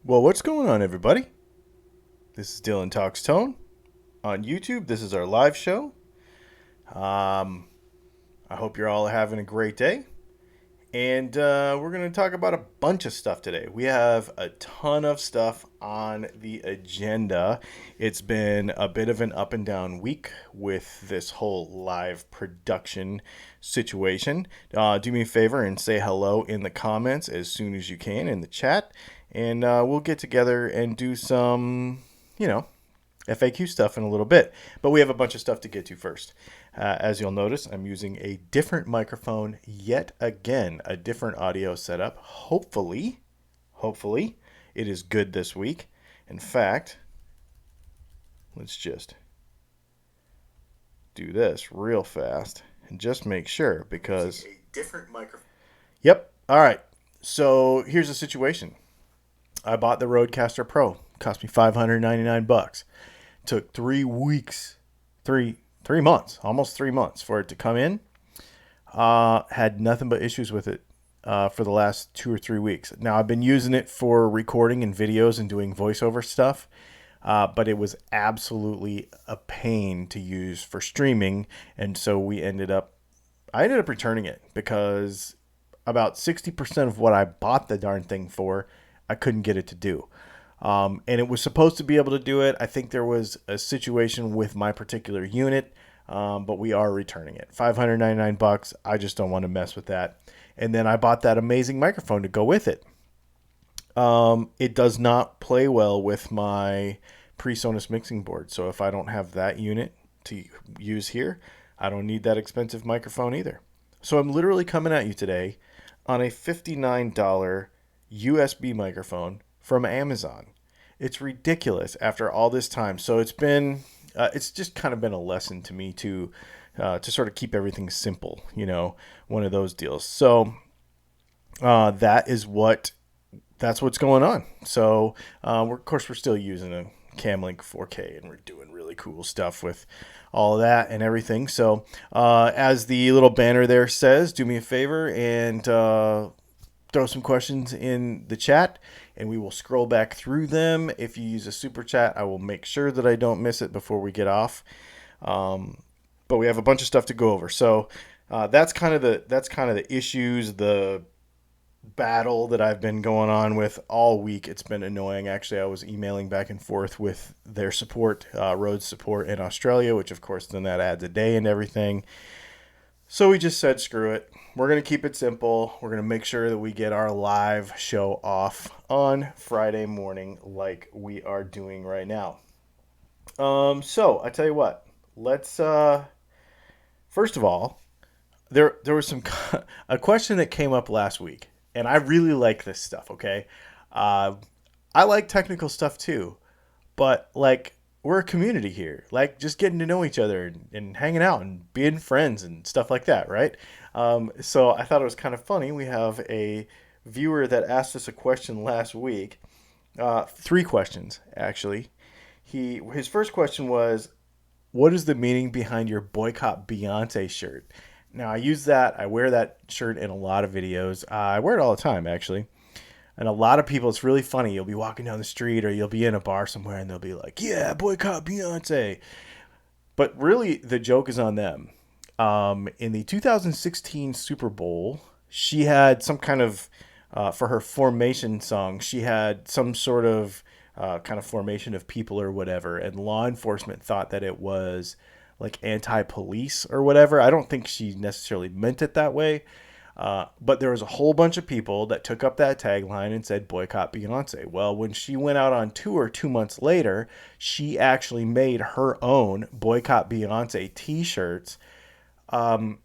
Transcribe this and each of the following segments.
Well, what's going on, everybody? This is Dylan Talks Tone on YouTube. This is our live show. Um, I hope you're all having a great day. And we're going to talk about a bunch of stuff today. We have a ton of stuff on the agenda. It's been a bit of an up and down week with this whole live production situation. Do me a favor and say hello in the comments as soon as you can in the chat. And we'll get together and do some, you know, FAQ stuff in a little bit. But we have a bunch of stuff to get to first. As you'll notice, I'm using a different microphone yet again, a different audio setup. Hopefully, it is good this week. In fact, let's just do this real fast and just make sure because a different microphone. Yep. All right. So here's the situation. I bought the Rodecaster Pro. Cost me $599. Took 3 weeks, three months, almost 3 months for it to come in. Had nothing but issues with it for the last 2 or 3 weeks. Now I've been using it for recording and videos and doing voiceover stuff, but it was absolutely a pain to use for streaming, and so I ended up returning it because about 60% of what I bought the darn thing for, I couldn't get it to do. And it was supposed to be able to do it. I think there was a situation with my particular unit, but we are returning it. $599. I just don't want to mess with that. And then I bought that amazing microphone to go with it. It does not play well with my PreSonus mixing board. So if I don't have that unit to use here, I don't need that expensive microphone either. So I'm literally coming at you today on a $59 USB microphone from Amazon. It's ridiculous after all this time. So it's just kind of been a lesson to me to sort of keep everything simple, one of those deals. So that's what's going on. So of course we're still using a Camlink 4K and we're doing really cool stuff with all of that and everything. So as the little banner there says, do me a favor and throw some questions in the chat and we will scroll back through them. If you use a super chat, I will make sure that I don't miss it before we get off. But we have a bunch of stuff to go over. So that's kind of the issues, the battle that I've been going on with all week. It's been annoying. Actually, I was emailing back and forth with their support, Rhodes support in Australia, which of course then that adds a day and everything. So we just said, screw it. We're going to keep it simple. We're going to make sure that we get our live show off on Friday morning like we are doing right now. So I tell you what, let's, first of all, there was a question that came up last week, and I really like this stuff, okay? I like technical stuff too, but we're a community here, just getting to know each other and hanging out and being friends and stuff like that, right? So I thought it was kind of funny. We have a viewer that asked us a question last week, 3 questions actually. His first question was, what is the meaning behind your Boycott Beyonce shirt? Now I wear that shirt in a lot of videos. I wear it all the time actually. And a lot of people, it's really funny. You'll be walking down the street or you'll be in a bar somewhere and they'll be like, yeah, boycott Beyonce. But really, the joke is on them. In the 2016 Super Bowl, she had some kind of, for her formation song, she had some sort of kind of formation of people or whatever. And law enforcement thought that it was like anti-police or whatever. I don't think she necessarily meant it that way. But there was a whole bunch of people that took up that tagline and said boycott Beyonce. Well, when she went out on tour 2 months later, she actually made her own boycott Beyonce t-shirts, and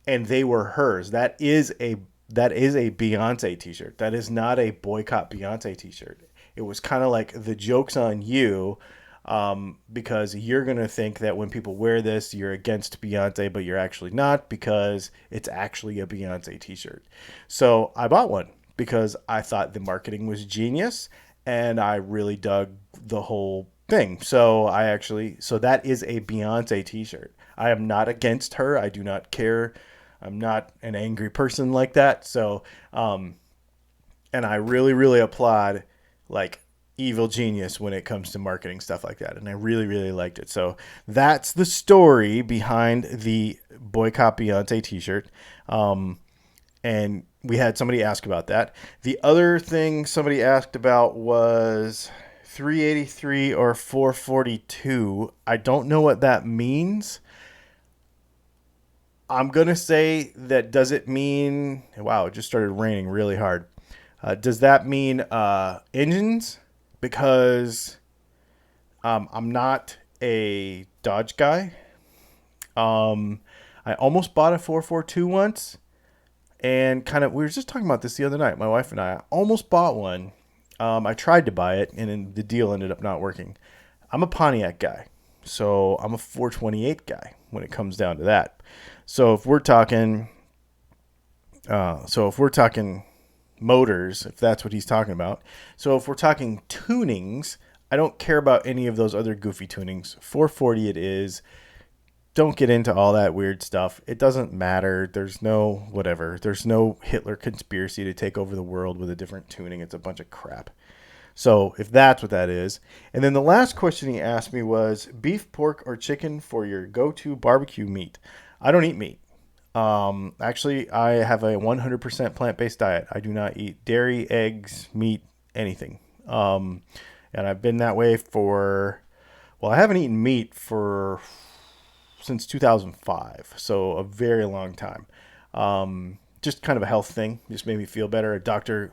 they were hers. That is a Beyonce t-shirt. That is not a boycott Beyonce t-shirt. It was kind of like the joke's on you. Because you're going to think that when people wear this, you're against Beyonce, but you're actually not because it's actually a Beyonce t-shirt. So I bought one because I thought the marketing was genius and I really dug the whole thing. So that is a Beyonce t-shirt. I am not against her. I do not care. I'm not an angry person like that. So, and I really, really applaud like evil genius when it comes to marketing stuff like that, and I really really liked it. So that's the story behind the Boycott Beyonce t-shirt. And we had somebody ask about that. The other thing somebody asked about was 383 or 442. I don't know what that means. I'm going to say that, does it mean, wow, it just started raining really hard. Does that mean engines? Because I'm not a Dodge guy. I almost bought a 442 once. And kind of, we were just talking about this the other night, my wife and I almost bought one. I tried to buy it, and then the deal ended up not working. I'm a Pontiac guy, so I'm a 428 guy when it comes down to that. So if we're talking, motors, if that's what he's talking about. So if we're talking tunings, I don't care about any of those other goofy tunings. 440 it is. Don't get into all that weird stuff. It doesn't matter. There's no whatever. There's no Hitler conspiracy to take over the world with a different tuning. It's a bunch of crap. So if that's what that is. And then the last question he asked me was beef, pork, or chicken for your go-to barbecue meat. I don't eat meat. Actually, I have a 100% plant-based diet. I do not eat dairy, eggs, meat, anything. And I've been that way I haven't eaten meat since 2005, so a very long time. Just kind of a health thing. Just made me feel better.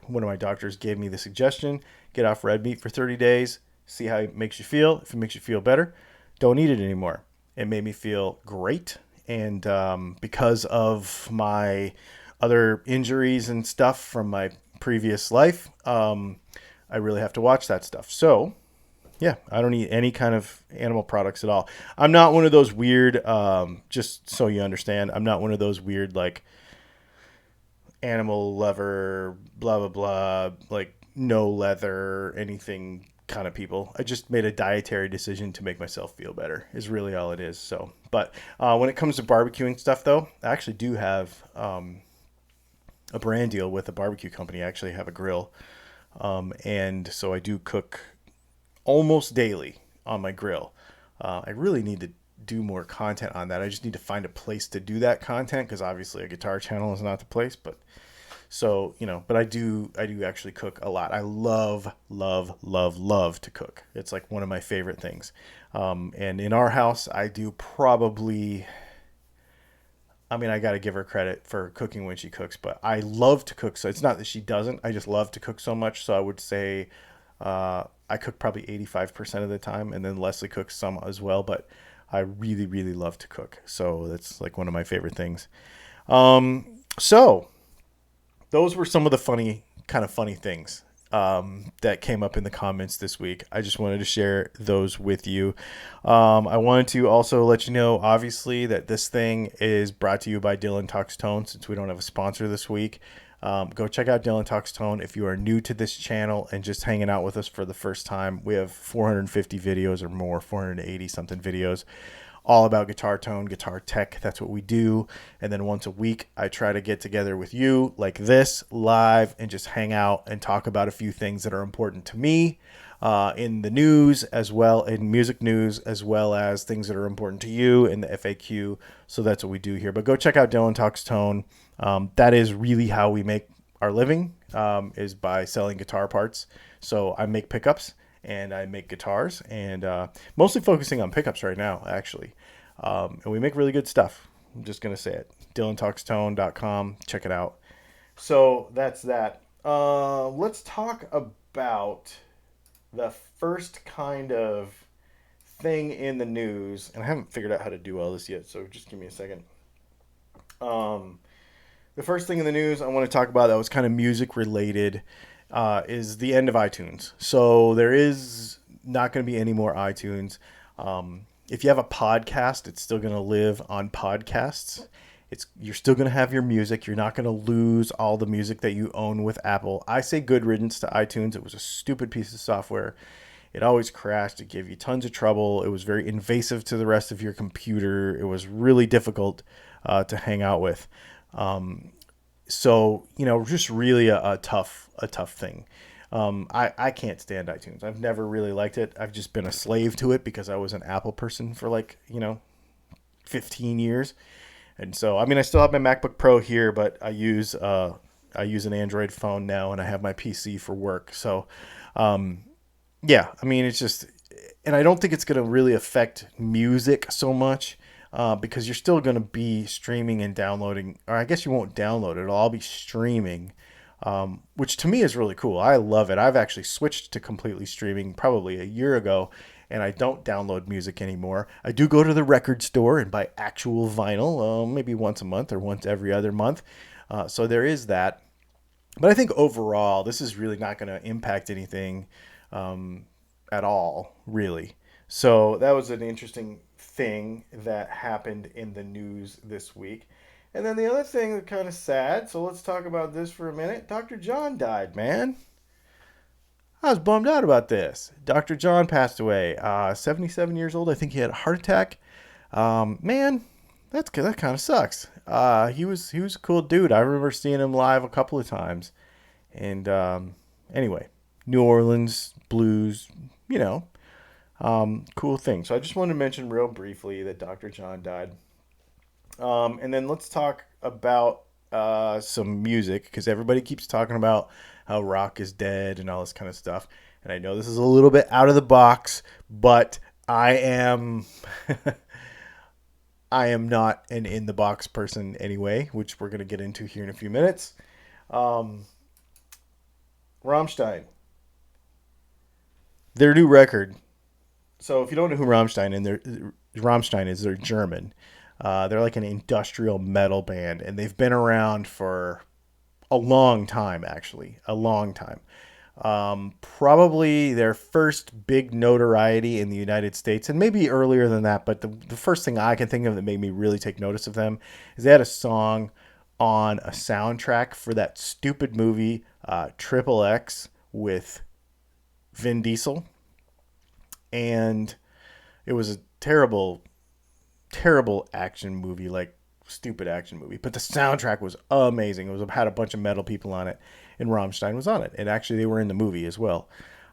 One of my doctors gave me the suggestion: get off red meat for 30 days, see how it makes you feel. If it makes you feel better, don't eat it anymore. It made me feel great, and because of my other injuries and stuff from my previous life, I really have to watch that stuff. So yeah, I don't eat any kind of animal products at all. I'm not one of those weird, just so you understand, I'm not one of those weird, like, animal lover, blah, blah, blah, like, no leather, anything kind of people. I just made a dietary decision to make myself feel better, is really all it is. So, but when it comes to barbecuing stuff, though, I actually do have a brand deal with a barbecue company. I actually have a grill. And so I do cook almost daily on my grill. I really need to do more content on that. I just need to find a place to do that content, because obviously a guitar channel is not the place. But so, but I do actually cook a lot. I love to cook. It's like one of my favorite things. And in our house, I do probably, I mean, I got to give her credit for cooking when she cooks, but I love to cook. So it's not that she doesn't. I just love to cook so much. So I would say I cook probably 85% of the time, and then Leslie cooks some as well. But I really, really love to cook. So that's like one of my favorite things. So those were some of the funny things that came up in the comments this week. I just wanted to share those with you. I wanted to also let you know, obviously, that this thing is brought to you by Dylan Talks Tone, since we don't have a sponsor this week. Go check out Dylan Talks Tone if you are new to this channel and just hanging out with us for the first time. We have 450 videos or more, 480 something videos, all about guitar tone, guitar tech. That's what we do. And then once a week, I try to get together with you like this live and just hang out and talk about a few things that are important to me in the news, as well in music news, as well as things that are important to you in the FAQ. So that's what we do here. But go check out Dylan Talks Tone. That is really how we make our living, is by selling guitar parts. So I make pickups and I make guitars, and mostly focusing on pickups right now, actually. And we make really good stuff. I'm just going to say it. DylanTalksTone.com. Check it out. So that's that. Let's talk about the first kind of thing in the news. And I haven't figured out how to do all this yet, so just give me a second. The first thing in the news I want to talk about that was kind of music related is the end of iTunes. So there is not going to be any more iTunes. If you have a podcast, it's still going to live on podcasts. You're still going to have your music. You're not going to lose all the music that you own with Apple. I say good riddance to iTunes. It was a stupid piece of software. It always crashed. It gave you tons of trouble. It was very invasive to the rest of your computer. It was really difficult to hang out with. So, just really a tough thing. I can't stand iTunes. I've never really liked it. I've just been a slave to it because I was an Apple person for 15 years. And so, I mean, I still have my MacBook Pro here, but I use an Android phone now, and I have my PC for work. So, yeah, I mean, it's just, and I don't think it's going to really affect music so much because you're still going to be streaming and downloading, or I guess you won't download it. It'll all be streaming, which to me is really cool. I love it. I've actually switched to completely streaming probably a year ago, and I don't download music anymore. I do go to the record store and buy actual vinyl, maybe once a month or once every other month. So there is that. But I think overall, this is really not going to impact anything at all, really. So that was an interesting thing that happened in the news this week. And then the other thing that's kind of sad, so let's talk about this for a minute. Dr. John died, man. I was bummed out about this. Dr. John passed away, 77 years old. I think he had a heart attack. Man, that kind of sucks. He was a cool dude. I remember seeing him live a couple of times. And anyway, New Orleans blues, you know, cool thing. So I just wanted to mention real briefly that Dr. John died. And then let's talk about some music because everybody keeps talking about how rock is dead and all this kind of stuff. And I know this is a little bit out of the box, but I am I am not an in the box person anyway, which we're going to get into here in a few minutes. Rammstein, their new record. So if you don't know who Rammstein is, they're German. They're like an industrial metal band, and they've been around for a long time, actually, a long time. Probably their first big notoriety in the United States, and maybe earlier than that, but the first thing I can think of that made me really take notice of them is they had a song on a soundtrack for that stupid movie, Triple X, with Vin Diesel. And it was a terrible, terrible action movie, like stupid action movie. But the soundtrack was amazing. Had a bunch of metal people on it, and Rammstein was on it. And actually, they were in the movie as well.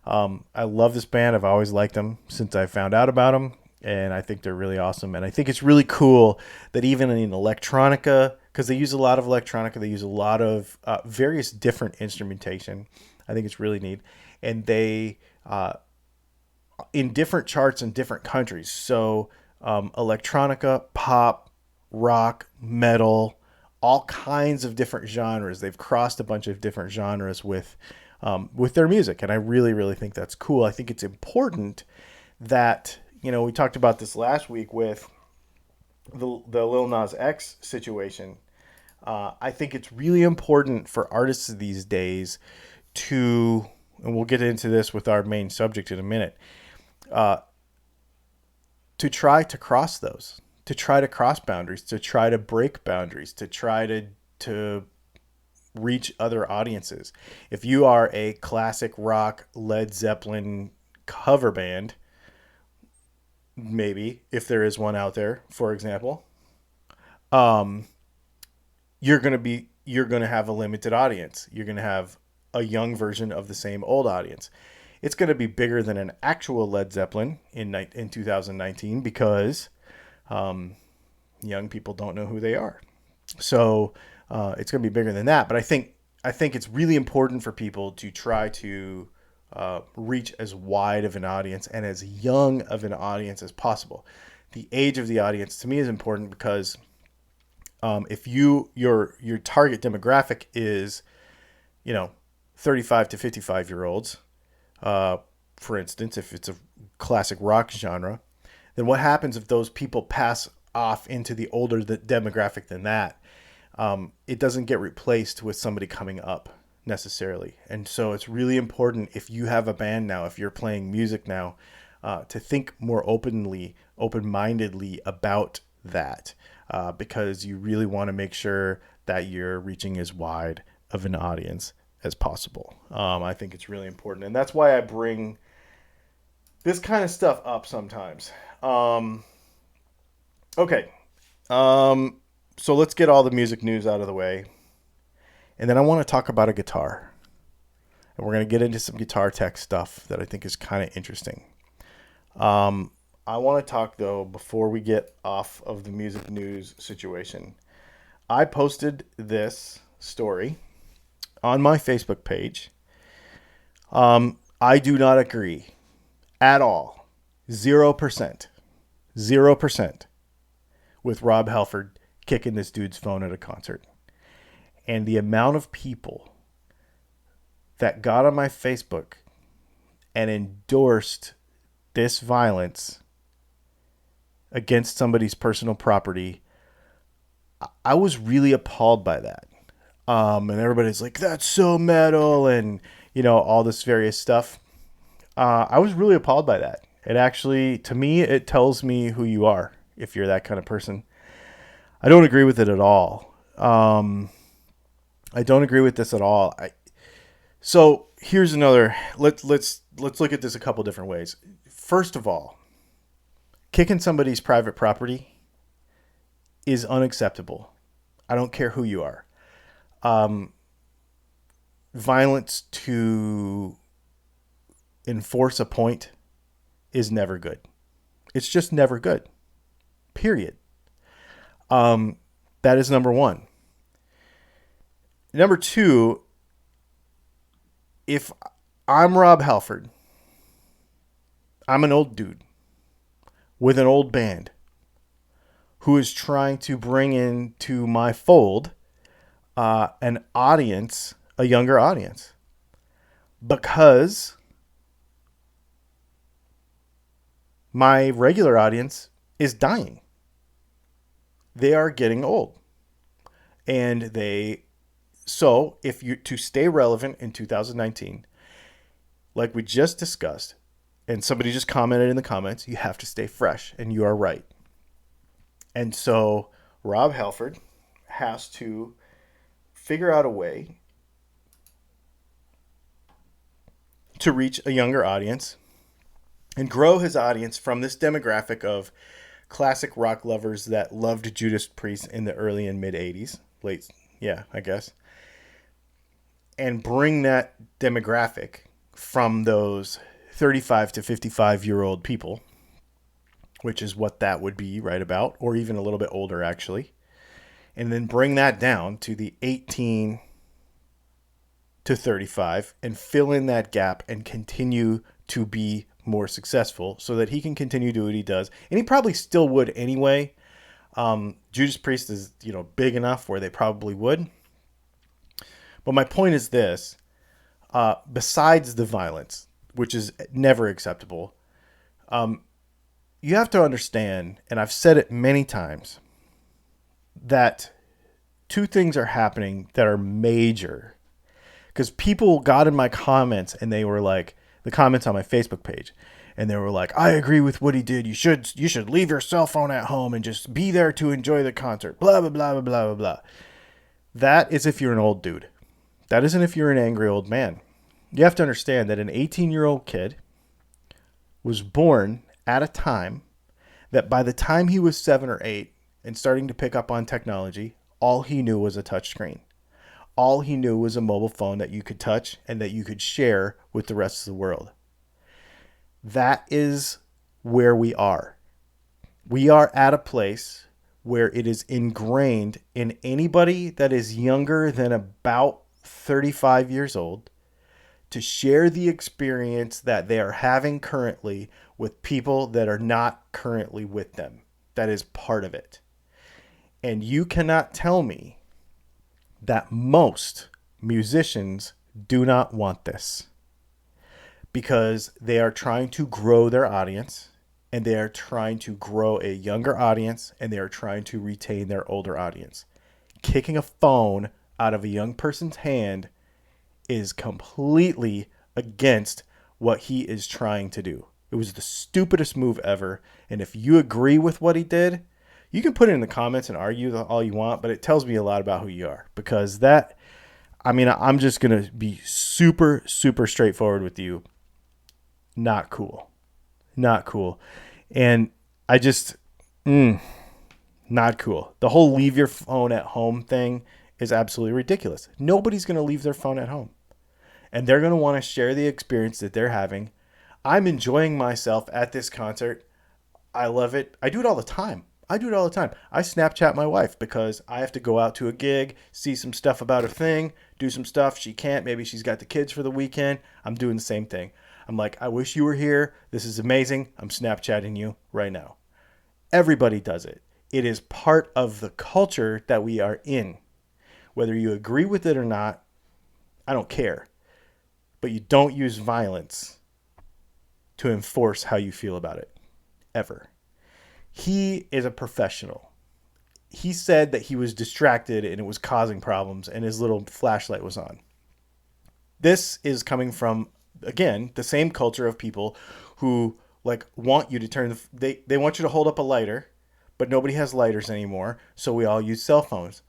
I love this band. I've always liked them since I found out about them, and I think they're really awesome. And I think it's really cool that even in electronica, because they use a lot of electronica, they use a lot of various different instrumentation. I think it's really neat. And they in different charts in different countries. So electronica, pop, rock, metal, all kinds of different genres. They've crossed a bunch of different genres with their music, and I really, really think that's cool. I think it's important that, you know, we talked about this last week with the Lil Nas X situation. I think it's really important for artists these days to, and we'll get into this with our main subject in a minute, to try to cross those, to try to cross boundaries, to try to break boundaries, to try to reach other audiences. If you are a classic rock Led Zeppelin cover band, maybe if there is one out there, for example, you're going to have a limited audience. You're going to have a young version of the same old audience. It's going to be bigger than an actual Led Zeppelin in 2019 because young people don't know who they are. So it's going to be bigger than that. But I think it's really important for people to try to reach as wide of an audience and as young of an audience as possible. The age of the audience to me is important because if your target demographic is, 35 to 55 year olds, for instance, if it's a classic rock genre, then what happens if those people pass off into the older demographic than that? It doesn't get replaced with somebody coming up necessarily. And so it's really important if you have a band now, if you're playing music now, to think more open-mindedly about that, because you really want to make sure that you're reaching as wide of an audience as possible. I think it's really important. And that's why I bring this kind of stuff up sometimes. Okay. So let's get all the music news out of the way. And then I want to talk about a guitar. and we're going to get into some guitar tech stuff that I think is kind of interesting. I want to talk, though, before we get off of the music news situation. I posted this story on my Facebook page. I do not agree at all, 0%, 0% with Rob Halford kicking this dude's phone at a concert. And the amount of people that got on my Facebook and endorsed this violence against somebody's personal property, I was really appalled by that. And everybody's like, that's so metal, and all this various stuff. I was really appalled by that. It actually, to me, it tells me who you are if you're that kind of person. I don't agree with it at all. I don't agree with this at all. So here's another. Let's look at this a couple different ways. First of all, kicking somebody's private property is unacceptable. I don't care who you are. Violence to enforce a point is never good. It's just never good. Period. That is number one. Number two, if I'm Rob Halford, I'm an old dude with an old band who is trying to bring into my fold an audience, a younger audience, because my regular audience is dying. They are getting old. And if you to stay relevant in 2019, like we just discussed, and somebody just commented in the comments, you have to stay fresh, and you are right. And so Rob Halford has to figure out a way to reach a younger audience and grow his audience from this demographic of classic rock lovers that loved Judas Priest in the early and mid 80s, I guess, and bring that demographic from those 35 to 55-year-old people, which is what that would be right about, or even a little bit older, actually, and then bring that down to the 18 to 35 and fill in that gap and continue to be more successful so that he can continue to do what he does. And he probably still would anyway. Judas Priest is, big enough where they probably would. But my point is this, besides the violence, which is never acceptable, you have to understand, and I've said it many times, that two things are happening that are major. Because people got in my comments and they were like, the comments on my Facebook page, and they were like, I agree with what he did. You should leave your cell phone at home and just be there to enjoy the concert. Blah, blah, blah, blah, blah, blah, blah. That is if you're an old dude. That isn't if you're an angry old man. You have to understand that an 18-year-old kid was born at a time that by the time he was 7 or 8 and starting to pick up on technology, all he knew was a touch screen. All he knew was a mobile phone that you could touch and that you could share with the rest of the world. That is where we are. We are at a place where it is ingrained in anybody that is younger than about 35 years old to share the experience that they are having currently with people that are not currently with them. That is part of it. And you cannot tell me that most musicians do not want this, because they are trying to grow their audience, and they are trying to grow a younger audience, and they are trying to retain their older audience. Kicking a phone out of a young person's hand is completely against what he is trying to do. It was the stupidest move ever. And if you agree with what he did, you can put it in the comments and argue all you want, but it tells me a lot about who you are. Because I'm just going to be super, super straightforward with you. Not cool. Not cool. And I just, not cool. The whole leave your phone at home thing is absolutely ridiculous. Nobody's going to leave their phone at home. and they're going to want to share the experience that they're having. I'm enjoying myself at this concert. I love it. I do it all the time. I Snapchat my wife because I have to go out to a gig, see some stuff about a thing, do some stuff. She can't. Maybe she's got the kids for the weekend. I'm doing the same thing. I'm like, I wish you were here. This is amazing. I'm Snapchatting you right now. Everybody does it. It is part of the culture that we are in. Whether you agree with it or not, I don't care. But you don't use violence to enforce how you feel about it. Ever. He is a professional. He said that he was distracted and it was causing problems and his little flashlight was on. This is coming from, again, the same culture of people who like want you to turn they want you to hold up a lighter, but nobody has lighters anymore, so we all use cell phones.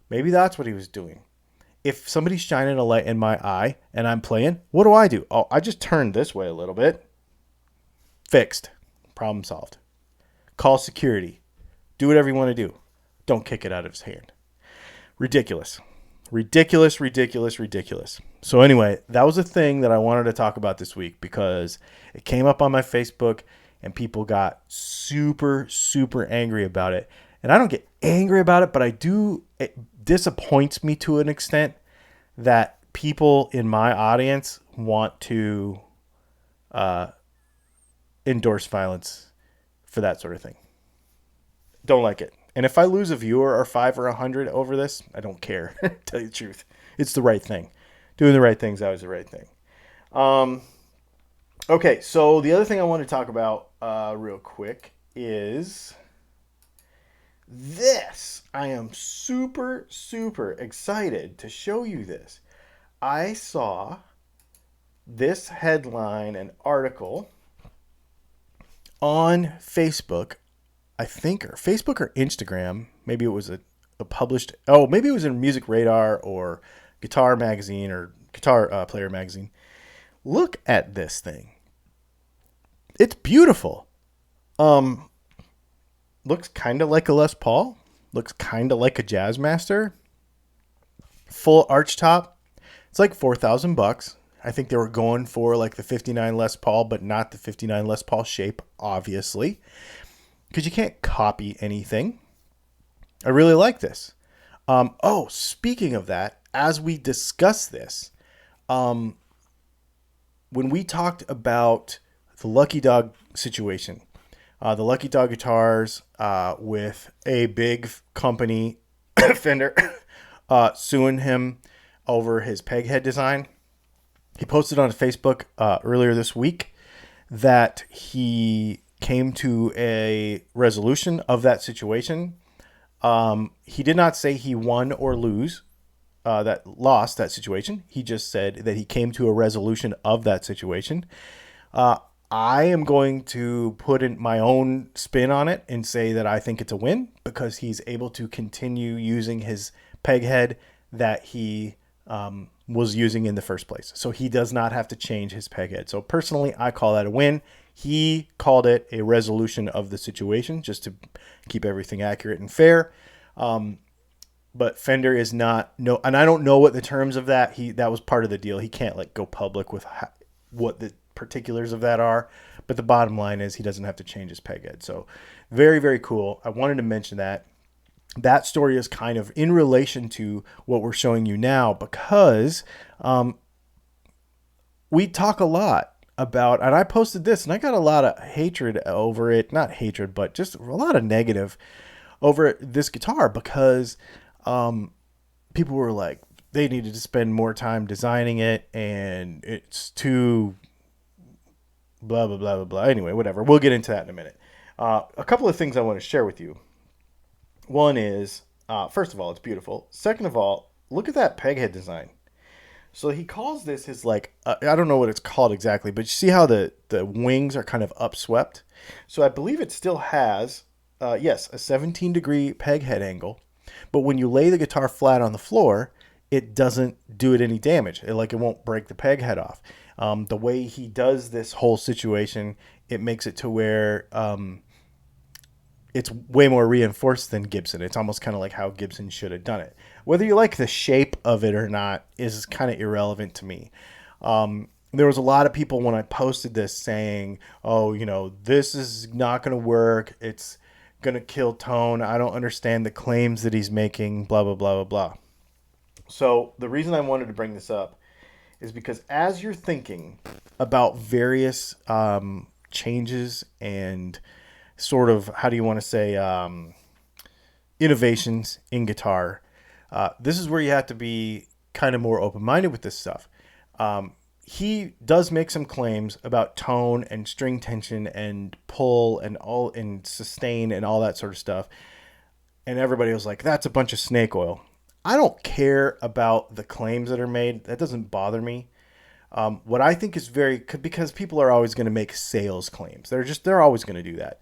Maybe that's what he was doing. If somebody's shining a light in my eye and I'm playing, what do? Oh, I just turn this way a little bit. Fixed. Problem solved. Call security. Do whatever you want to do. Don't kick it out of his hand. Ridiculous. Ridiculous. So anyway, that was a thing that I wanted to talk about this week because it came up on my Facebook and people got super, super angry about it. And I don't get angry about it, but it disappoints me to an extent that people in my audience want to endorse violence for that sort of thing. Don't like it. And if I lose a viewer or 5 or 100 over this, I don't care. Tell you the truth. It's the right thing. Doing the right thing is always the right thing. Okay, so the other thing I want to talk about real quick is this. I am super, super excited to show you this. I saw this headline and article on Facebook, I think, or Facebook or Instagram. Maybe it was a published, maybe it was in Music Radar or Guitar Magazine or Guitar Player Magazine. Look at this thing. It's beautiful. Looks kind of like a Les Paul. Looks kind of like a Jazzmaster. Full arch top. It's like $4,000. I think they were going for like the 59 Les Paul, but not the 59 Les Paul shape, obviously. Because you can't copy anything. I really like this. Speaking of that, as we discuss this, when we talked about the Lucky Dog situation, the Lucky Dog guitars with a big company, Fender, suing him over his peg head design, he posted on Facebook earlier this week that he came to a resolution of that situation. He did not say he won or lost that situation. He just said that he came to a resolution of that situation. I am going to put in my own spin on it and say that I think it's a win because he's able to continue using his peg head that he was using in the first place. So he does not have to change his peg head. So personally, I call that a win. He called it a resolution of the situation just to keep everything accurate and fair. But Fender is not, and I don't know what the terms of that. That was part of the deal. He can't go public with what the particulars of that are. But the bottom line is he doesn't have to change his peg head. So very, very cool. I wanted to mention that. That story is kind of in relation to what we're showing you now because we talk a lot about, and I posted this and I got a lot of hatred over it. Not hatred, but just a lot of negative over this guitar because people were like, they needed to spend more time designing it and it's too blah, blah, blah, blah, blah. Anyway, whatever. We'll get into that in a minute. A couple of things I want to share with you. One is, first of all, it's beautiful. Second of all, look at that peg head design. So he calls this his I don't know what it's called exactly, but you see how the wings are kind of upswept? So I believe it still has, a 17-degree peg head angle. But when you lay the guitar flat on the floor, it doesn't do it any damage. It won't break the peg head off. The way he does this whole situation, it makes it to where it's way more reinforced than Gibson. It's almost kind of like how Gibson should have done it. Whether you like the shape of it or not is kind of irrelevant to me. There was a lot of people when I posted this saying, oh, this is not going to work. It's going to kill tone. I don't understand the claims that he's making, blah, blah, blah, blah, blah. So the reason I wanted to bring this up is because as you're thinking about various changes and sort of, how do you want to say, innovations in guitar, this is where you have to be kind of more open-minded with this stuff. He does make some claims about tone and string tension and pull and sustain and all that sort of stuff. And everybody was like, that's a bunch of snake oil. I don't care about the claims that are made. That doesn't bother me. What I think is because people are always going to make sales claims. They're always going to do that.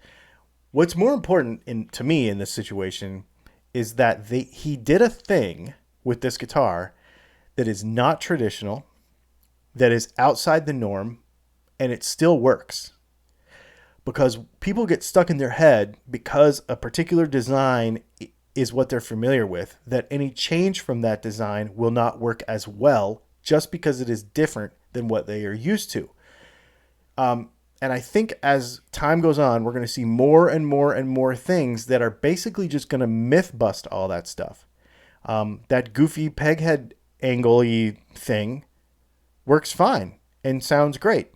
What's more important to me in this situation is that he did a thing with this guitar that is not traditional, that is outside the norm, and it still works. Because people get stuck in their head because a particular design is what they're familiar with, that any change from that design will not work as well just because it is different than what they are used to. And I think as time goes on, we're going to see more and more and more things that are basically just going to myth bust all that stuff. That goofy peghead angle-y thing works fine and sounds great.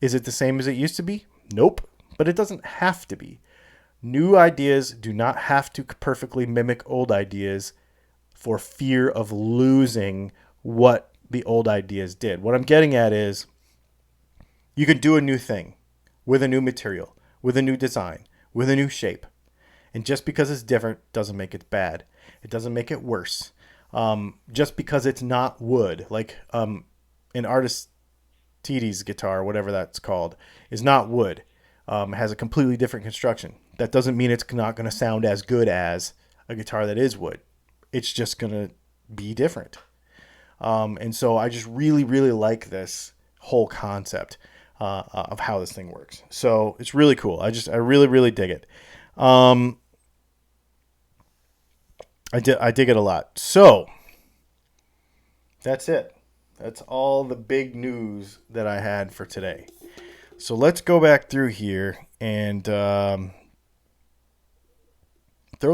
Is it the same as it used to be? Nope. But it doesn't have to be. New ideas do not have to perfectly mimic old ideas for fear of losing what the old ideas did. What I'm getting at is you can do a new thing with a new material, with a new design, with a new shape. And just because it's different doesn't make it bad. It doesn't make it worse. Just because it's not wood, like an artist Tidi's guitar, whatever that's called, is not wood. It has a completely different construction. That doesn't mean it's not going to sound as good as a guitar that is wood. It's just going to be different. And so I just really, really like this whole concept of how this thing works. So it's really cool. I really, really dig it. I dig it a lot. So that's it. That's all the big news that I had for today. So let's go back through here and throw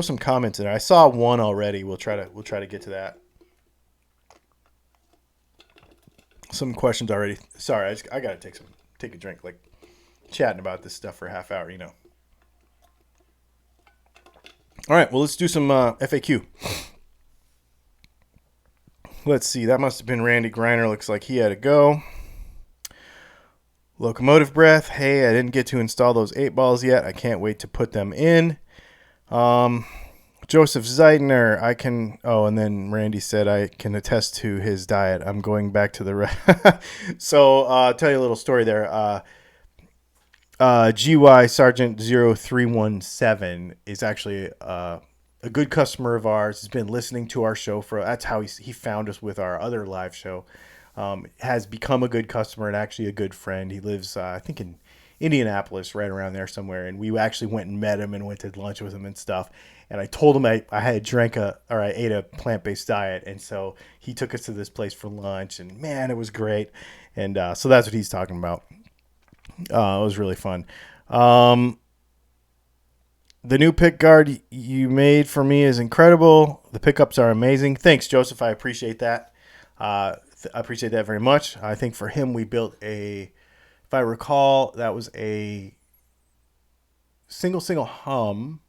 some comments in there. I saw one already. We'll try to get to that. Some questions already. Sorry, I gotta take a drink. Like chatting about this stuff for a half hour, All right, well let's do some FAQ. Let's see. That must have been Randy Griner. Looks like he had to go. Locomotive Breath. Hey, I didn't get to install those 8 balls yet. I can't wait to put them in. Joseph Zeidner. And then Randy said I can attest to his diet. I'm going back to the... So, I'll tell you a little story there. GY Sergeant 0317 is actually a good customer of ours. He's been listening to our show that's how he found us with our other live show. Has become a good customer and actually a good friend. He lives, I think, in Indianapolis, right around there somewhere. And we actually went and met him and went to lunch with him and stuff. And I told him I ate a plant-based diet. And so he took us to this place for lunch. And man, it was great. And so that's what he's talking about. It was really fun. The new pick guard you made for me is incredible. The pickups are amazing. Thanks, Joseph. I appreciate that. I appreciate that very much. I think for him, we built if I recall, that was a single hum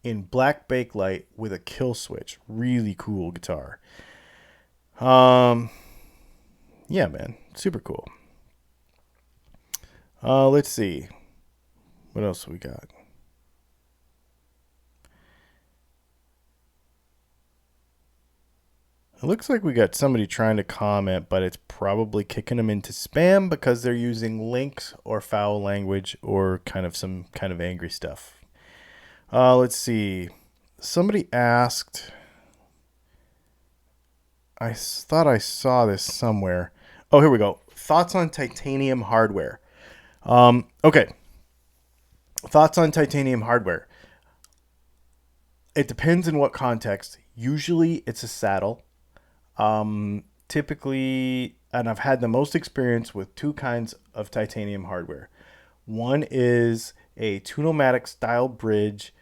in black bakelite with a kill switch. Really cool guitar. Yeah, man. Super cool. Let's see. What else we got? It looks like we got somebody trying to comment, but it's probably kicking them into spam because they're using links or foul language or some kind of angry stuff. Let's see. Somebody asked, I thought I saw this somewhere. Oh, here we go. Thoughts on titanium hardware. Okay. Thoughts on titanium hardware. It depends in what context. Usually it's a saddle. Typically and I've had the most experience with two kinds of titanium hardware. One is a Tunomatic style bridge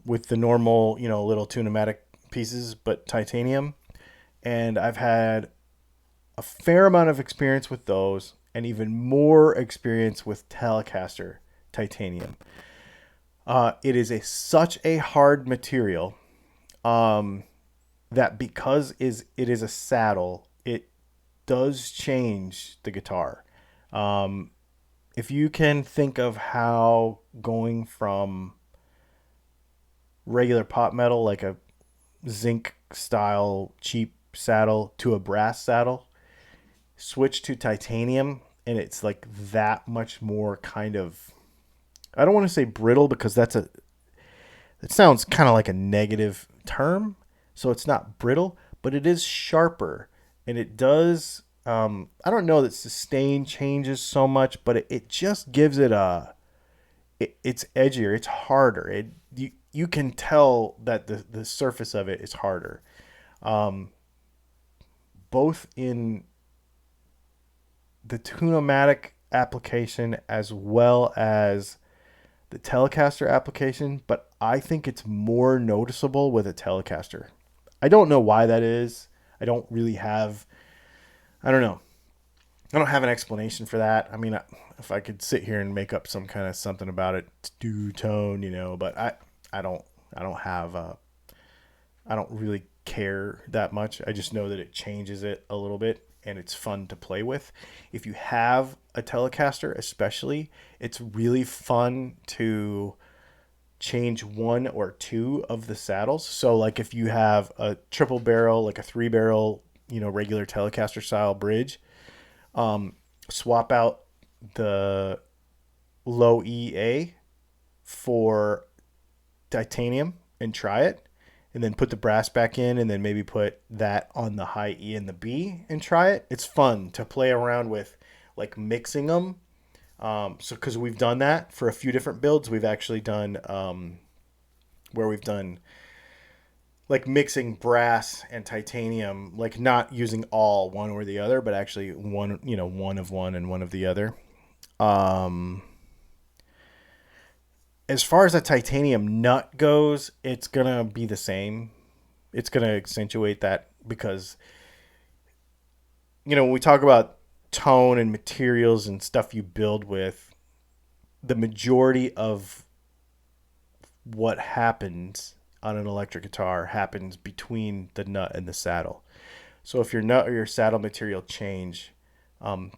with the normal, little Tunomatic pieces, but titanium. And I've had a fair amount of experience with those, and even more experience with Telecaster titanium. It is such a hard material that because it is a saddle, it does change the guitar. If you can think of how going from regular pop metal, like a zinc style cheap saddle, to a brass saddle, switch to titanium, and it's like that much more kind of, I don't want to say brittle because it sounds kind of like a negative term. So it's not brittle, but it is sharper, and it does. I don't know that sustain changes so much, but it just gives it it's edgier, it's harder. You can tell that the surface of it is harder. Both in the Tunomatic application as well as the Telecaster application, but I think it's more noticeable with a Telecaster. I don't know why that is. I don't really have, I don't know. I don't have an explanation for that. I mean, if I could sit here and make up some kind of something about it, do tone, but I don't, I don't have, I don't really care that much. I just know that it changes it a little bit and it's fun to play with. If you have a Telecaster, especially, it's really fun to change one or two of the saddles. So like if you have a triple barrel, like a 3-barrel, regular Telecaster style bridge, swap out the low EA for titanium and try it, and then put the brass back in, and then maybe put that on the high E and the B and try it. It's fun to play around with, like mixing them. So because we've done that for a few different builds, we've actually done where we've done like mixing brass and titanium, like not using all one or the other, but actually one, one of one and one of the other. As far as a titanium nut goes, it's going to be the same. It's going to accentuate that because, when we talk about tone and materials and stuff you build with, the majority of what happens on an electric guitar happens between the nut and the saddle. So if your nut or your saddle material change,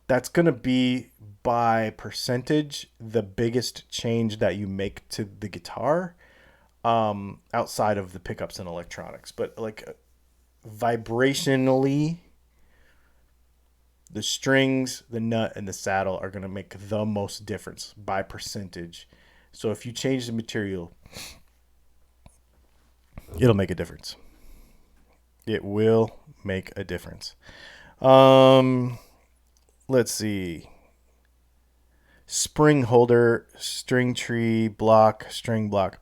that's going to be by percentage the biggest change that you make to the guitar, outside of the pickups and electronics. But like vibrationally, the strings, the nut, and the saddle are going to make the most difference by percentage. So if you change the material, it'll make a difference. It will make a difference. Let's see. Spring holder, string tree, block, string block.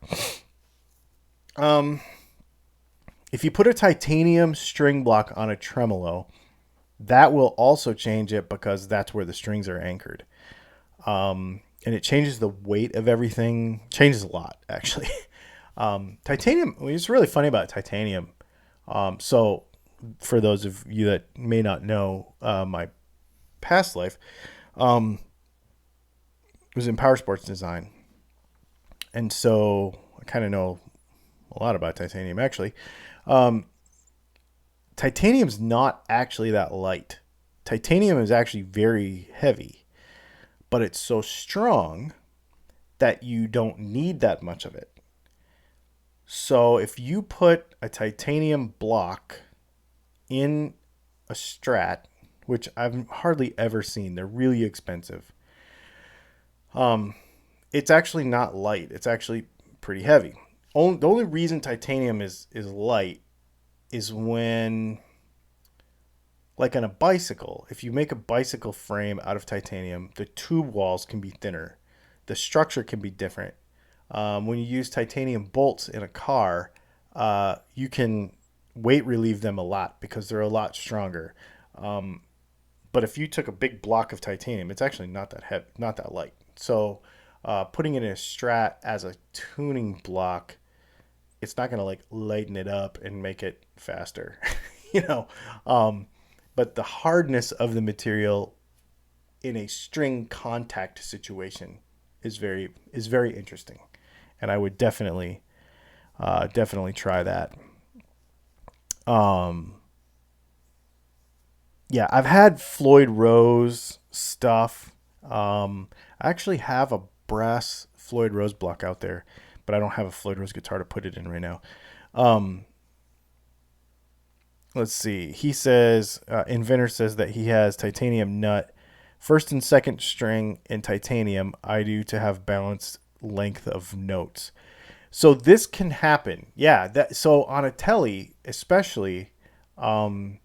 If you put a titanium string block on a tremolo, that will also change it because that's where the strings are anchored. And it changes the weight of everything. Changes a lot, actually. Titanium, it's really funny about titanium. So for those of you that may not know my past life, was in power sports design. And so I kind of know a lot about titanium, actually. Titanium's not actually that light. Titanium is actually very heavy, but it's so strong that you don't need that much of it. So if you put a titanium block in a Strat, which I've hardly ever seen, they're really expensive. It's actually not light. It's actually pretty heavy. The only reason titanium is light is when, like on a bicycle, if you make a bicycle frame out of titanium, the tube walls can be thinner. The structure can be different. When you use titanium bolts in a car, you can weight relieve them a lot because they're a lot stronger. But But if you took a big block of titanium, it's actually not that heavy, not that light. So putting it in a Strat as a tuning block, it's not going to like lighten it up and make it faster, you know. But the hardness of the material in a string contact situation is very interesting, and I would definitely try that. Um, yeah, I've had Floyd Rose stuff. I actually have a brass Floyd Rose block out there, but I don't have a Floyd Rose guitar to put it in right now. Um, let's see. He says, Inventor says that he has titanium nut, first and second string in titanium. I do to have balanced length of notes. So this can happen. Yeah. So on a telly, especially, um,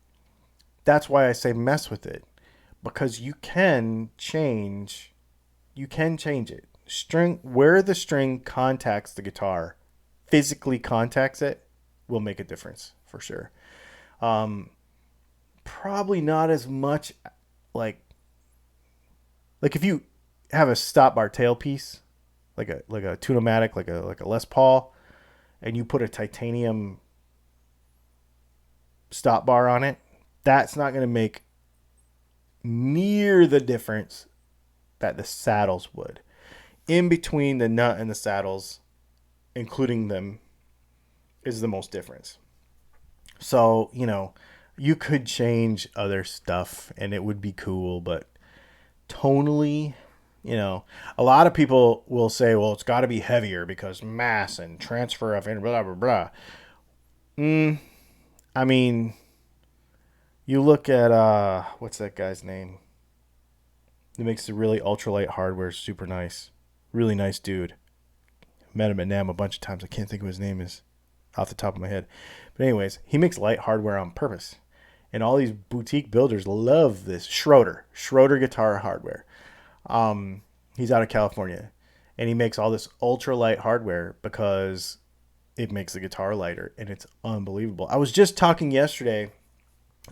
that's why I say mess with it, because you can change it. String where the string contacts the guitar, physically contacts it, will make a difference for sure. Um, Probably not as much like if you have a stop bar tailpiece, like a Tune-o-matic, like a Les Paul, and you put a titanium stop bar on it, that's not going to make near the difference that the saddles would. In between the nut and the saddles, including them, is the most difference. So, you could change other stuff and it would be cool, but tonally, a lot of people will say, well, it's got to be heavier because mass and transfer of and blah, blah, blah. I mean, you look at, what's that guy's name? He makes the really ultralight hardware, super nice. Really nice dude. Met him at NAMM a bunch of times. I can't think of his name is off the top of my head. But anyways, he makes light hardware on purpose. And all these boutique builders love this. Schroeder guitar hardware. He's out of California. And he makes all this ultralight hardware because it makes the guitar lighter. And it's unbelievable. I was just talking yesterday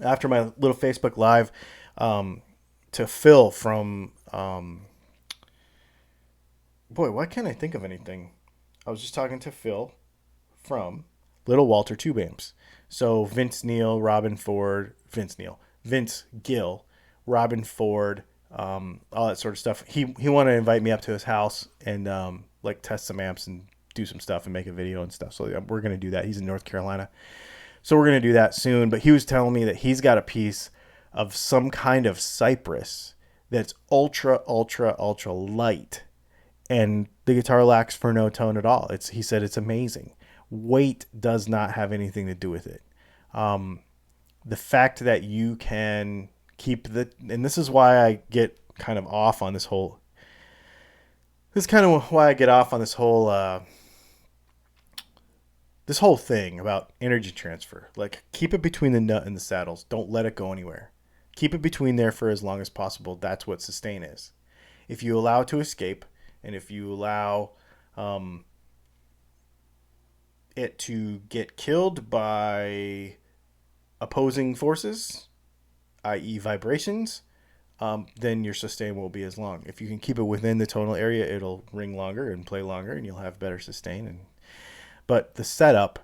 after my little Facebook Live to Phil from... boy, why can't I think of anything? I was just talking to Phil from Little Walter Tube Amps. So Vince Gill, Robin Ford, all that sort of stuff. He wanted to invite me up to his house and like test some amps and do some stuff and make a video and stuff. So we're going to do that. He's in North Carolina. So we're going to do that soon. But he was telling me that he's got a piece of some kind of cypress that's ultra, ultra, ultra light. And the guitar lacks for no tone at all. He said it's amazing. Weight does not have anything to do with it. The fact that you can keep and this is why I get kind of off on this whole, this whole thing about energy transfer. Like, keep it between the nut and the saddles. Don't let it go anywhere. Keep it between there for as long as possible. That's what sustain is. If you allow it to escape, and if you allow it to get killed by opposing forces, i.e. vibrations, then your sustain won't be as long. If you can keep it within the tonal area, it'll ring longer and play longer, and you'll have better sustain. But the setup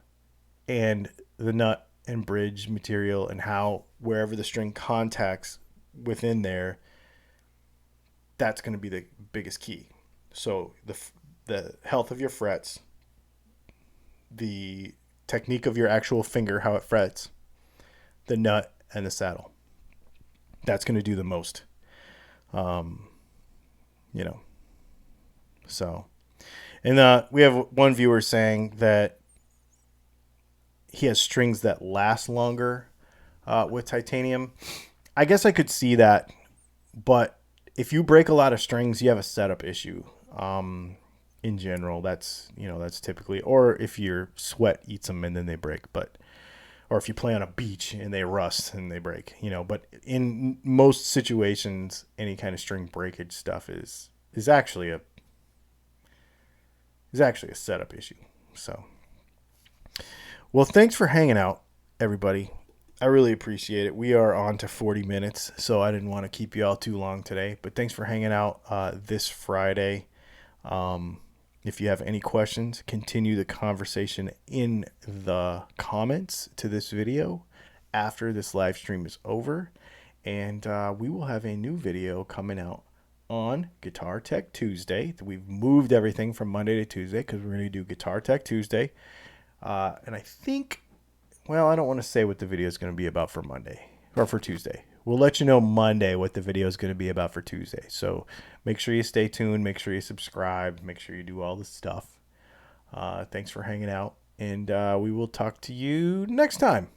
and the nut and bridge material and how wherever the string contacts within there, that's going to be the biggest key. So the health of your frets, the technique of your actual finger, how it frets, the nut, and the saddle. That's going to do the most. So. And we have one viewer saying that he has strings that last longer with titanium. I guess I could see that, but if you break a lot of strings, you have a setup issue. In general, that's typically, or if your sweat eats them and then they break, or if you play on a beach and they rust and they break, but in most situations, any kind of string breakage stuff is actually a setup issue. So, well, thanks for hanging out, everybody. I really appreciate it. We are on to 40 minutes, so I didn't want to keep you all too long today. But thanks for hanging out this Friday. Um, if you have any questions, continue the conversation in the comments to this video after this live stream is over. And we will have a new video coming out on Guitar Tech Tuesday. We've moved everything from Monday to Tuesday because we're going to do Guitar Tech Tuesday. And I think, well, I don't want to say what the video is going to be about for Monday or for Tuesday. We'll let you know Monday what the video is going to be about for Tuesday. So make sure you stay tuned. Make sure you subscribe. Make sure you do all this stuff. Thanks for hanging out. And we will talk to you next time.